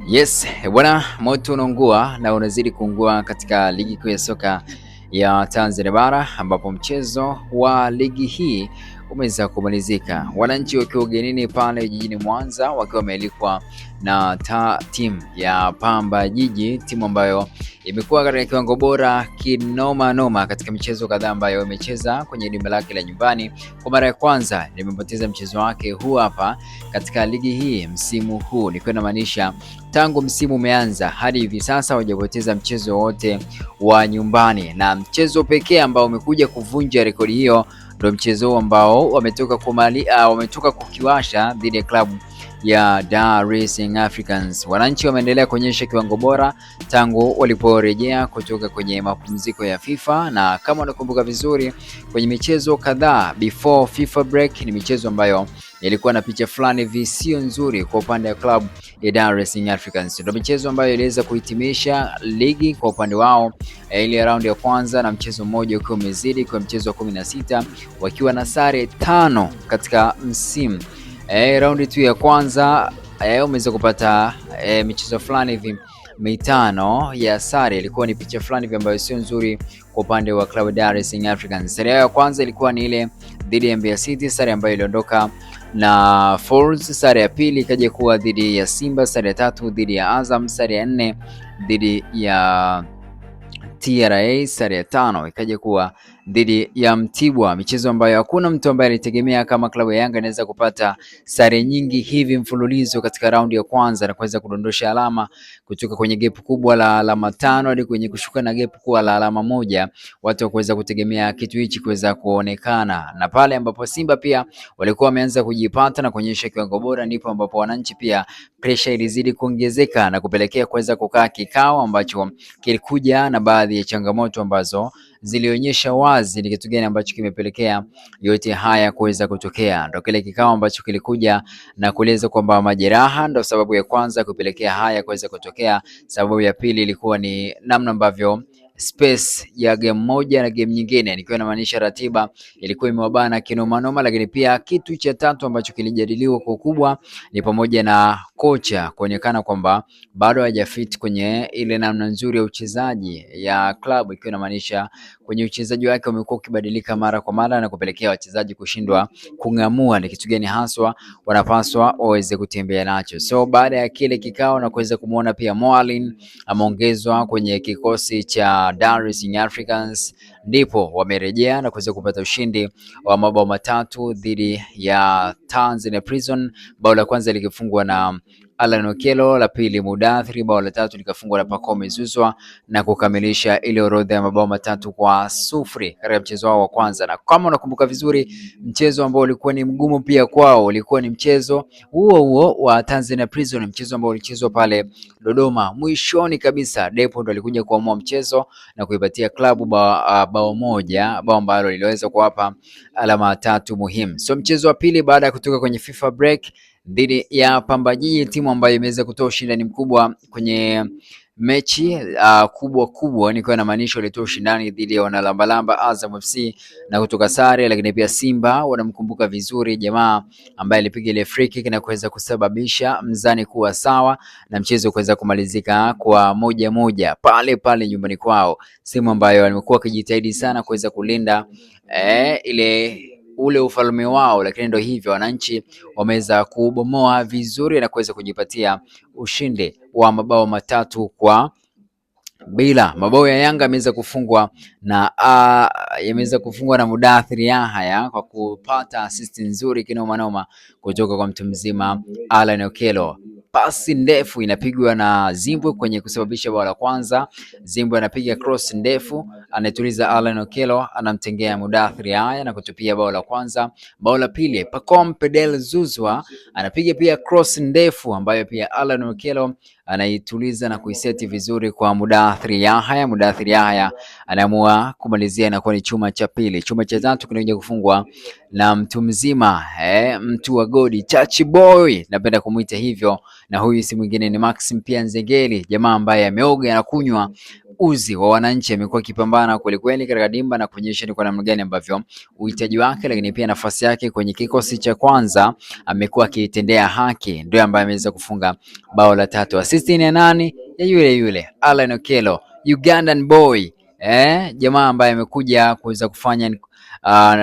Yes, bwana, moto unaungua na unazidi kuungua katika ligi kuu ya soka ya Tanzania bara, ambapo mchezo wa ligi hii umeweza kumalizika. Wananchi wakiwa ugenini pale jijini Mwanza wakiwa wamealikwa na timu ya Pamba Jiji, timu ambayo imekuwa katika kiwango bora kinoma noma katika michezo kadhaa ambayo imecheza kwenye dimba lake la nyumbani. Kwa mara ya kwanza limepoteza mchezo wake huu hapa katika ligi hii msimu huu. Nikiwa namaanisha tangu msimu umeanza hadi hivi sasa hawajapoteza mchezo wote wa nyumbani, na mchezo pekee ambao umekuja kuvunja rekodi hiyo ndio mchezo ambao wametoka kukiwasha dhidi ya klabu ya Dar es Salaam Africans. Wananchi wameendelea kuonyesha kiwango bora tangu waliporejea kutoka kwenye mapumziko ya FIFA, na kama unakumbuka vizuri kwenye michezo kadhaa before FIFA break, ni michezo ambayo ilikuwa na picha fulani visio nzuri kwa upande wa club ya Dar es Salaam Africans. Ndio michezo ambayo iliweza kuhitimisha ligi kwa upande wao ile round ya kwanza, na mchezo mmoja ukiwa umezidi kwa mchezo wa 16 wakiwa na sare 5 katika msimu. Round tu ya kwanza umeweza kupata michezo fulani hivi mitano ya sare. Ilikuwa ni picha fulani hivi ambayo sio nzuri kwa upande wa club Dar es Salaam Africans. Sare ya kwanza ilikuwa ni ile dhidi ya Mbeya City, sare ambayo iliondoka na Falls. Sare ya pili ikaja kuwa dhidi ya Simba, sare ya tatu dhidi ya Azam, sare ya nne dhidi ya TRA, sare ya tano ikaja kuwa dhidi ya Mtibwa, michezo ambayo hakuna mtu ambaye alitegemea kama klabu ya Yanga inaweza kupata sare nyingi hivi mfululizo katika raundi ya kwanza na kuweza kudondosha alama kutoka kwenye gap kubwa la alama 5 hadi kwenye kushuka na gap kubwa la alama 1. Watu wakuweza kutegemea kitu hichi kuweza kuonekana, na pale ambapo Simba pia walikuwa wameanza kujipata na kuonyesha kiwango bora, ndipo ambapo wananchi pia pressure ilizidi kuongezeka na kupelekea kuweza kukaa kikao ambacho kilikuja na baadhi ya changamoto ambazo zilionyesha wazi ni kitu gani ambacho kimepelekea yote haya kuweza kutokea. Ndio kile kikao ambacho kilikuja na kueleza kwamba majeraha ndio sababu ya kwanza kupelekea haya kuweza kutokea. Sababu ya pili ilikuwa ni namna ambavyo space ya game moja na game nyingine, nikiwa namaanisha ratiba ilikuwa imewabana kinoma noma. Lakini pia kitu cha tatu ambacho kilijadiliwa kwa ukubwa ni pamoja na kocha kuonekana kwamba bado hajafit kwenye ile namna nzuri ya uchezaji ya klabu, ikiwa inamaanisha kwenye uchezaji wake umekuwa ukibadilika mara kwa mara na kupelekea wachezaji kushindwa kung'amua ni kitu gani haswa wanapaswa waweze kutembea nacho. So baada ya kile kikao na kuweza kumuona pia Moalin ameongezwa kwenye kikosi cha Dar es Salaam Africans, ndipo wamerejea na kuweza kupata ushindi wa mabao matatu dhidi ya Tanzania Prison. Bao la kwanza likifungwa na Alan Okello, la pili Mudathiri, bao la tatu likafungwa na Pacome Zouzoua na kukamilisha ile orodha ya mabao 3-0 katika mchezo wao wa kwanza. Na kama unakumbuka vizuri, mchezo ambao ulikuwa ni mgumu pia kwao ulikuwa ni mchezo huo wa Tanzania Prison, mchezo ambao ulichezwa pale Dodoma. Mwishoni kabisa Depo ndo alikuja kuamua mchezo na kuipatia klabu bao moja, bao ambalo liliweza kuwapa alama 3 muhimu. So mchezo wa pili baada ya kutoka kwenye FIFA break dhidi ya Pamba Jiji, timu ambayo imeweza kutoa ushindani mkubwa kwenye mechi kubwa nikiwa na maanisha walitoa ushindani dhidi ya wanalambalamba Azam FC na kutoka sare. Lakini pia Simba wanamkumbuka vizuri jamaa ambaye alipiga ile free kick na kuweza kusababisha mzani kuwa sawa na mchezo kuweza kumalizika kwa 1-1 pale nyumbani kwao, simu ambayo wamekuwa wakijitahidi sana kuweza kulinda ule ufalme wao, lakini ndio hivyo wananchi wameweza kubomoa vizuri na kuweza kujipatia ushindi wa mabao 3-0. Mabao ya Yanga yameweza kufungwa na Mudathiri Yahya kwa kupata assist nzuri kinoma noma kutoka kwa mtu mzima Alan Okello. Pasi ndefu inapigwa na Zimbwe kwenye kusababisha bao la kwanza. Zimbwe anapiga cross ndefu, anatuliza Alan Okello, anamtengea Mudathiri Yahya na kutupia bao la kwanza. Bao la pili Pacome Zouzoua anapiga pia cross ndefu ambayo pia Alan Okello anaituliza na kuiseti vizuri kwa Mudathiri Yahya. Mudathiri Yahya anaamua kumalizia na kwa ni chuma cha pili. Chuma cha tatu kinakuja kufungwa na mtu mzima mtu wa godi Chachi Boy, napenda kumuita hivyo, na huyu si mwingine ni Maxim pia Nzengeli, jamaa ambaye ameoga na kunywa uzi wa wananchi amekuwa akipambana kweli kweli katika dimba na kuonyesha ni kwa namna gani ambavyo uhitaji wake, lakini pia nafasi yake kwenye kikosi cha kwanza amekuwa akiitendea haki, ndio ambaye ameweza kufunga bao la 3. Assist ni ya nani? Ya yule yule Allan Okello, Ugandan boy, jamaa ambaye amekuja kuweza kufanya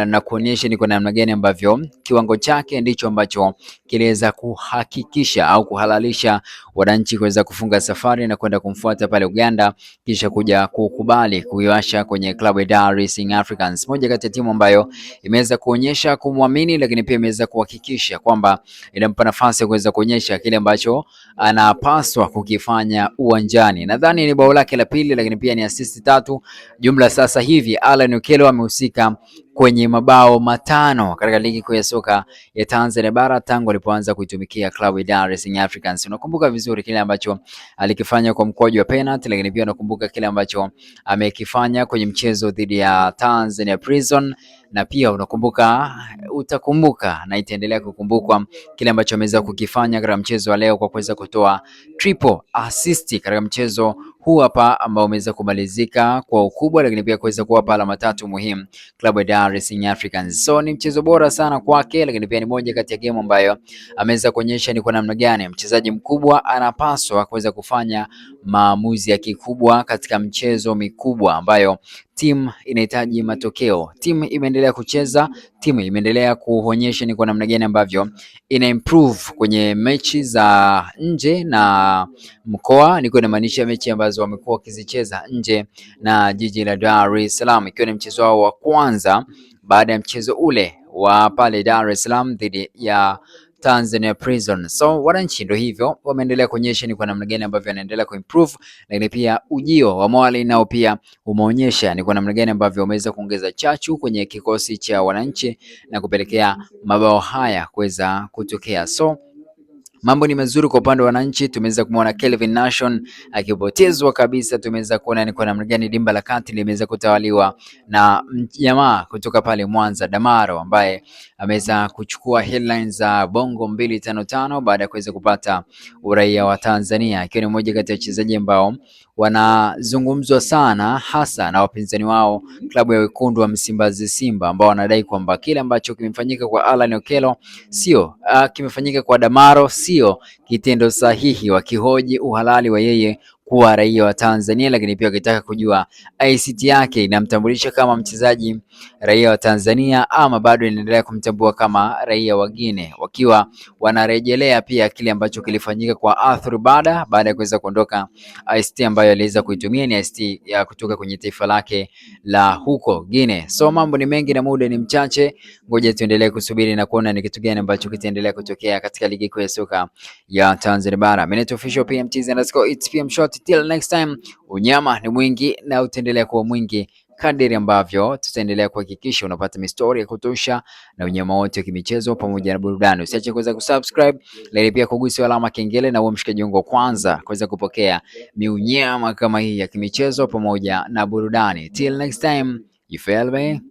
na kuonyesha ni kwa namna gani ambavyo kiwango chake ndicho ambacho kiliweza kuhakikisha au kuhalalisha wananchi kuweza kufunga safari na kwenda kumfuata pale Uganda, kisha kuja kukubali kuiwasha kwenye klabu ya Dar es Salaam Africans, moja kati ya timu ambayo imeweza kuonyesha kumwamini, lakini pia imeweza kuhakikisha kwamba inampa nafasi ya kuweza kuonyesha kile ambacho anapaswa kukifanya uwanjani. Nadhani ni bao lake la pili, lakini pia ni assist 3 jumla. Sasa hivi Allan Okello amehusika kwenye mabao 5 katika ligi kuu ya soka ya Tanzania bara tangu alipoanza kuitumikia klabu ya Dar es Salaam Africans. Unakumbuka vizuri kile ambacho alikifanya kwa mkwaju wa penalty, lakini pia unakumbuka kile ambacho amekifanya kwenye mchezo dhidi ya Tanzania Prison, na pia utakumbuka na itaendelea kukumbukwa kile ambacho ameweza kukifanya katika mchezo wa leo kwa kuweza kutoa triple assist katika mchezo huu hapa ambao umeweza kumalizika kwa ukubwa, lakini pia kuweza kuwapa alama 3 muhimu klabu ya Dar es Salaam Africans. So ni mchezo bora sana kwake, lakini pia ni moja kati ya game ambayo ameweza kuonyesha ni kwa namna gani mchezaji mkubwa anapaswa kuweza kufanya maamuzi ya kikubwa katika mchezo mikubwa ambayo timu inahitaji matokeo. Timu imeendelea kucheza, timu imeendelea kuonyesha ni kwa namna gani ambavyo ina improve kwenye mechi za nje na mkoa, niko inamaanisha mechi ambazo wamekuwa wakizicheza nje na jiji la Dar es Salaam, ikiwa ni mchezo wao wa kwanza baada ya mchezo ule wa pale Dar es Salaam dhidi ya Tanzania Prison. So wananchi ndio hivyo wameendelea kuonyesha ni kwa namna gani ambavyo wanaendelea kuimprove, lakini pia ujio wa Mwali nao pia umeonyesha ni kwa namna gani ambavyo wameweza kuongeza chachu kwenye kikosi cha wananchi na kupelekea mabao haya kuweza kutokea. So mambo ni mazuri kwa upande wa wananchi. Tumeweza kumuona Kelvin Nation akipotezwa kabisa. Tumeweza kuona ni kwa namna gani dimba la kati limeweza kutawaliwa na jamaa kutoka pale Mwanza, Damaro, ambaye ameweza kuchukua headlines za Bongo 255 baada ya kuweza kupata uraia wa Tanzania, ikiwa ni mmoja kati ya wachezaji ambao wanazungumzwa sana hasa na wapinzani wao klabu ya wekundu wa Msimbazi Simba, ambao wanadai kwamba kile ambacho kimefanyika kwa Allan Okello sio kimefanyika kwa Damaro sio kitendo sahihi, wakihoji uhalali wa yeye kuwa raia wa Tanzania, lakini pia wakitaka kujua ICT yake inamtambulisha kama mchezaji raia wa Tanzania ama bado inaendelea kumtambua kama raia wa Guinea, wakiwa wanarejelea pia kile ambacho kilifanyika kwa Arthur baada ya kuweza kuondoka. ICT ambayo aliweza kuitumia ni ICT ya kutoka kwenye taifa lake la huko Guinea. So mambo ni mengi na muda ni mchache, ngoja tuendelee kusubiri na kuona ni kitu gani ambacho kitaendelea kutokea katika ligi kuu ya soka ya Tanzania bara. Minute official PMTZ_it's PM Short. Till next time, unyama ni mwingi na utaendelea kuwa mwingi kadiri ambavyo tutaendelea kuhakikisha unapata mistori ya kutosha na unyama wote wa kimichezo pamoja na burudani. Usiache kuweza kusubscribe, lakini pia kugusa alama kengele na uwe mshikaji wangu wa kwanza kuweza kupokea miunyama kama hii ya kimichezo pamoja na burudani. Till next time, you feel me?